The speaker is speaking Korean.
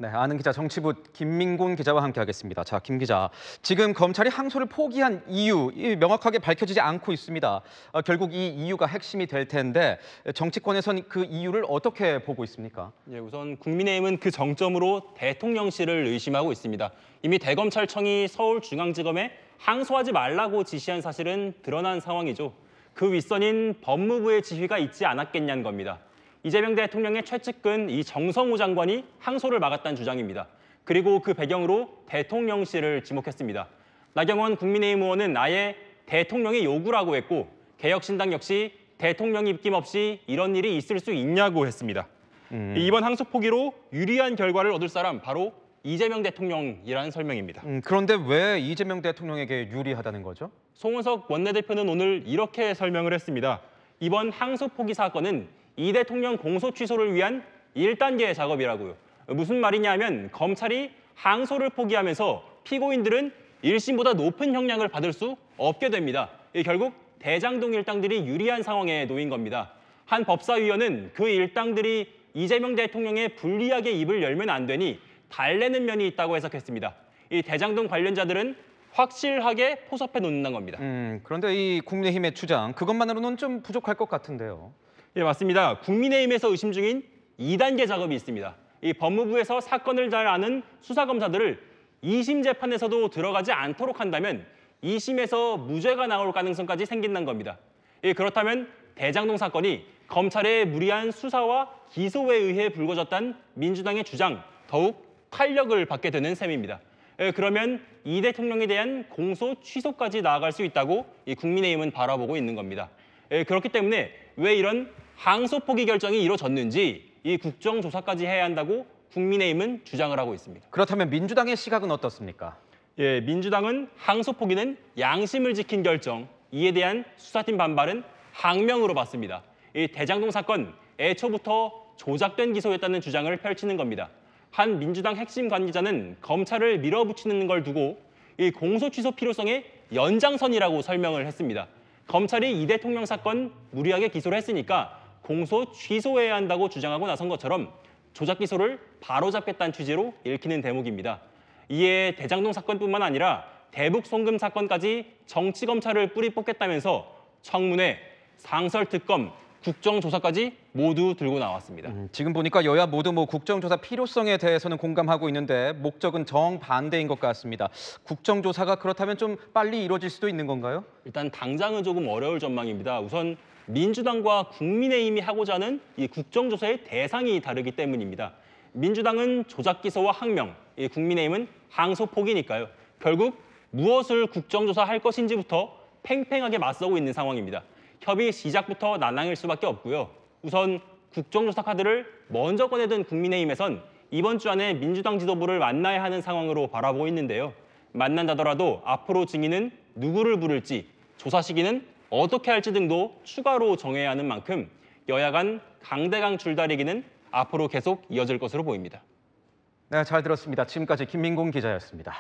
네, 아는 기자 정치부 김민곤 기자와 함께하겠습니다. 자, 김 기자, 지금 검찰이 항소를 포기한 이유 명확하게 밝혀지지 않고 있습니다. 결국 이 이유가 핵심이 될 텐데 정치권에선 그 이유를 어떻게 보고 있습니까? 예, 우선 국민의힘은 그 정점으로 대통령실을 의심하고 있습니다. 이미 대검찰청이 서울중앙지검에 항소하지 말라고 지시한 사실은 드러난 상황이죠. 그 윗선인 법무부의 지휘가 있지 않았겠냐는 겁니다. 이재명 대통령의 최측근 이 정성호 장관이 항소를 막았다는 주장입니다. 그리고 그 배경으로 대통령실을 지목했습니다. 나경원 국민의힘 의원은 아예 대통령의 요구라고 했고 개혁신당 역시 대통령이 입김 없이 이런 일이 있을 수 있냐고 했습니다. 이번 항소 포기로 유리한 결과를 얻을 사람 바로 이재명 대통령이라는 설명입니다. 그런데 왜 이재명 대통령에게 유리하다는 거죠? 송원석 원내대표는 오늘 이렇게 설명을 했습니다. 이번 항소 포기 사건은 이 대통령 공소 취소를 위한 1단계 작업이라고요. 무슨 말이냐면 검찰이 항소를 포기하면서 피고인들은 1심보다 높은 형량을 받을 수 없게 됩니다. 결국 대장동 일당들이 유리한 상황에 놓인 겁니다. 한 법사위원은 그 일당들이 이재명 대통령에 불리하게 입을 열면 안 되니 달래는 면이 있다고 해석했습니다. 이 대장동 관련자들은 확실하게 포섭해 놓는다는 겁니다. 그런데 이 국민의힘의 주장, 그것만으로는 좀 부족할 것 같은데요. 예, 맞습니다. 국민의힘에서 의심 중인 2단계 작업이 있습니다. 이 법무부에서 사건을 잘 아는 수사검사들을 2심 재판에서도 들어가지 않도록 한다면 2심에서 무죄가 나올 가능성까지 생긴다는 겁니다. 예, 그렇다면 대장동 사건이 검찰의 무리한 수사와 기소에 의해 불거졌다는 민주당의 주장, 더욱 탄력을 받게 되는 셈입니다. 예, 그러면 이 대통령에 대한 공소 취소까지 나아갈 수 있다고 이 국민의힘은 바라보고 있는 겁니다. 예, 그렇기 때문에 왜 이런 항소 포기 결정이 이루어졌는지 이 국정조사까지 해야 한다고 국민의힘은 주장을 하고 있습니다. 그렇다면 민주당의 시각은 어떻습니까? 예, 민주당은 항소 포기는 양심을 지킨 결정, 이에 대한 수사팀 반발은 항명으로 봤습니다. 이 대장동 사건 애초부터 조작된 기소였다는 주장을 펼치는 겁니다. 한 민주당 핵심 관계자는 검찰을 밀어붙이는 걸 두고 이 공소 취소 필요성의 연장선이라고 설명을 했습니다. 검찰이 이 대통령 사건 무리하게 기소를 했으니까 공소 취소해야 한다고 주장하고 나선 것처럼 조작 기소를 바로잡겠다는 취지로 읽히는 대목입니다. 이에 대장동 사건뿐만 아니라 대북 송금 사건까지 정치검찰을 뿌리 뽑겠다면서 청문회, 상설특검, 국정조사까지 모두 들고 나왔습니다. 지금 보니까 여야 모두 국정조사 필요성에 대해서는 공감하고 있는데 목적은 정반대인 것 같습니다. 국정조사가 그렇다면 좀 빨리 이루어질 수도 있는 건가요? 일단 당장은 조금 어려울 전망입니다. 우선 민주당과 국민의힘이 하고자 하는 이 국정조사의 대상이 다르기 때문입니다. 민주당은 조작 기소와 항명, 국민의힘은 항소 포기니까요. 결국 무엇을 국정조사할 것인지부터 팽팽하게 맞서고 있는 상황입니다. 협의 시작부터 난항일 수밖에 없고요. 우선 국정조사 카드를 먼저 꺼내든 국민의힘에선 이번 주 안에 민주당 지도부를 만나야 하는 상황으로 바라보고 있는데요. 만난다더라도 앞으로 증인은 누구를 부를지, 조사 시기는 어떻게 할지 등도 추가로 정해야 하는 만큼 여야 간 강대강 줄다리기는 앞으로 계속 이어질 것으로 보입니다. 네, 잘 들었습니다. 지금까지 김민곤 기자였습니다.